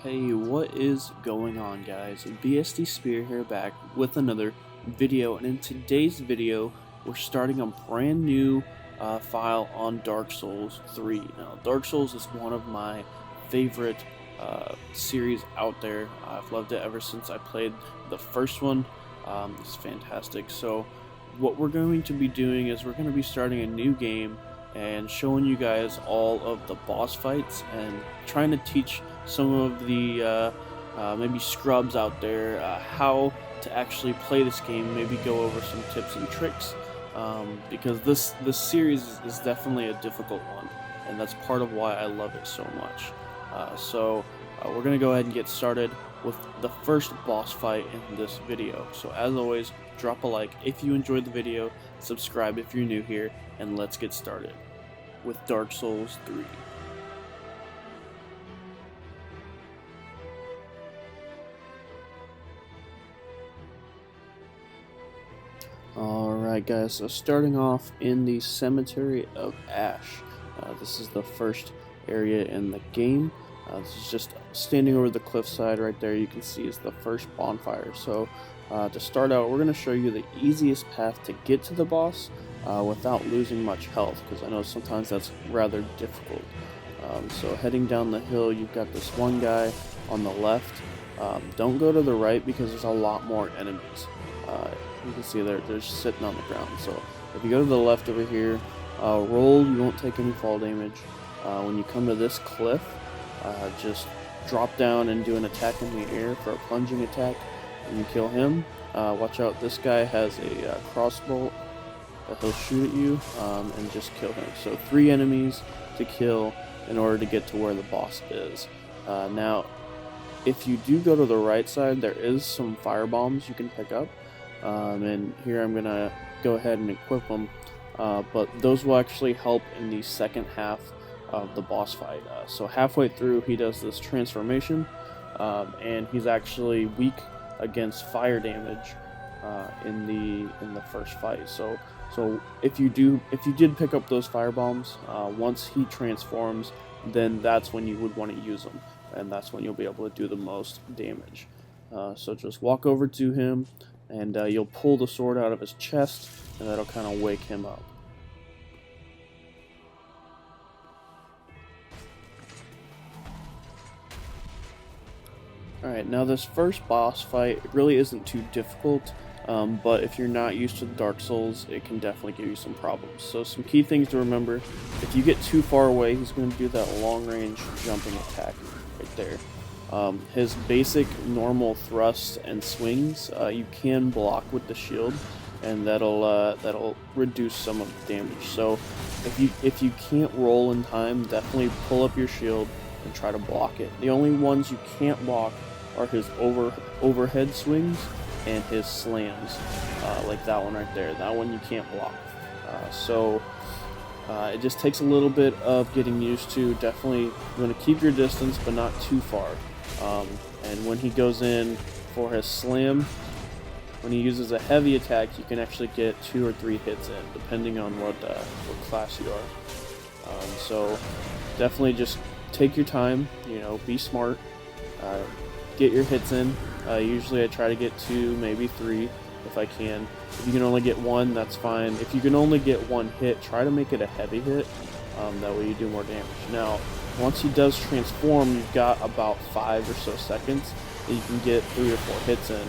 Hey, what is going on, guys? BSD Spear here, back with another video, and in today's video we're starting a brand new file on Dark Souls 3. Now, Dark Souls is one of my favorite series out there. I've loved it ever since I played the first one. It's fantastic. So what we're going to be doing is we're going to be starting a new game and showing you guys all of the boss fights and trying to teach some of the maybe scrubs out there how to actually play this game, maybe go over some tips and tricks, because this series is definitely a difficult one, and that's part of why I love it so much. So we're going to go ahead and get started with the first boss fight in this video. So as always, drop a like if you enjoyed the video, subscribe if you're new here, and let's get started with Dark Souls 3. Alright guys, so starting off in the Cemetery of Ash. This is the first area in the game. This is just standing over the cliffside right there. You can see is the first bonfire. So to start out, we're going to show you the easiest path to get to the boss without losing much health, because I know sometimes that's rather difficult. So heading down the hill, you've got this one guy on the left. Don't go to the right because there's a lot more enemies. You can see they're just sitting on the ground. So if you go to the left over here, roll, you won't take any fall damage. When you come to this cliff, just drop down and do an attack in the air for a plunging attack, and you kill him. Watch out, this guy has a crossbow that he'll shoot at you, and just kill him. So 3 enemies to kill in order to get to where the boss is. Now, if you do go to the right side, there is some fire bombs you can pick up. And here I'm gonna go ahead and equip them, but those will actually help in the second half of the boss fight. So halfway through, he does this transformation, and he's actually weak against fire damage in the first fight. So if you did pick up those fire bombs, once he transforms, then that's when you would want to use them, and that's when you'll be able to do the most damage. So just walk over to him, and you'll pull the sword out of his chest, and that'll kind of wake him up. Alright, now this first boss fight really isn't too difficult, but if you're not used to the Dark Souls, it can definitely give you some problems. So some key things to remember: if you get too far away, he's going to do that long range jumping attack right there. His basic normal thrusts and swings, you can block with the shield, and that'll reduce some of the damage. So if you can't roll in time, definitely pull up your shield and try to block it. The only ones you can't block are his overhead swings and his slams, like that one right there. That one you can't block. It just takes a little bit of getting used to. Definitely you want to keep your distance, but not too far. And when he goes in for his slam, when he uses a heavy attack, you can actually get 2 or 3 hits in, depending on what class you are. So definitely just take your time, be smart, get your hits in. Usually I try to get 2, maybe 3 if I can. If you can only get 1, that's fine. If you can only get 1 hit, try to make it a heavy hit. That way you do more damage. Now, once he does transform, you've got about 5 or so seconds that you can get 3 or 4 hits in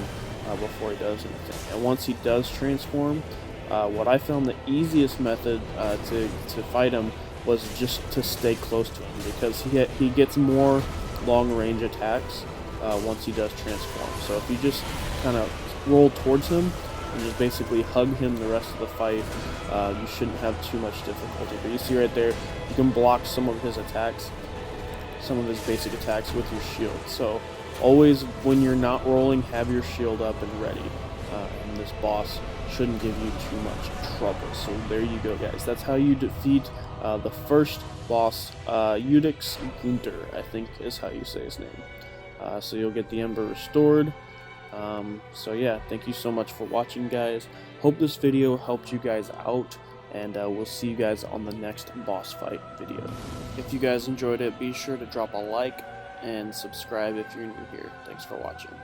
before he does anything. And once he does transform, what I found the easiest method to fight him was just to stay close to him, because he gets more long range attacks once he does transform. So if you just kind of roll towards him and just basically hug him the rest of the fight, you shouldn't have too much difficulty. But you see right there, you can block some of his attacks, some of his basic attacks with your shield. So always, when you're not rolling, have your shield up and ready, and this boss shouldn't give you too much trouble. So there you go, guys. That's how you defeat the first boss, Iudex Gundyr, I think is how you say his name. So you'll get the Ember restored. So yeah, thank you so much for watching, guys. Hope this video helped you guys out, and we'll see you guys on the next boss fight video. If you guys enjoyed it, be sure to drop a like, and subscribe if you're new here. Thanks for watching.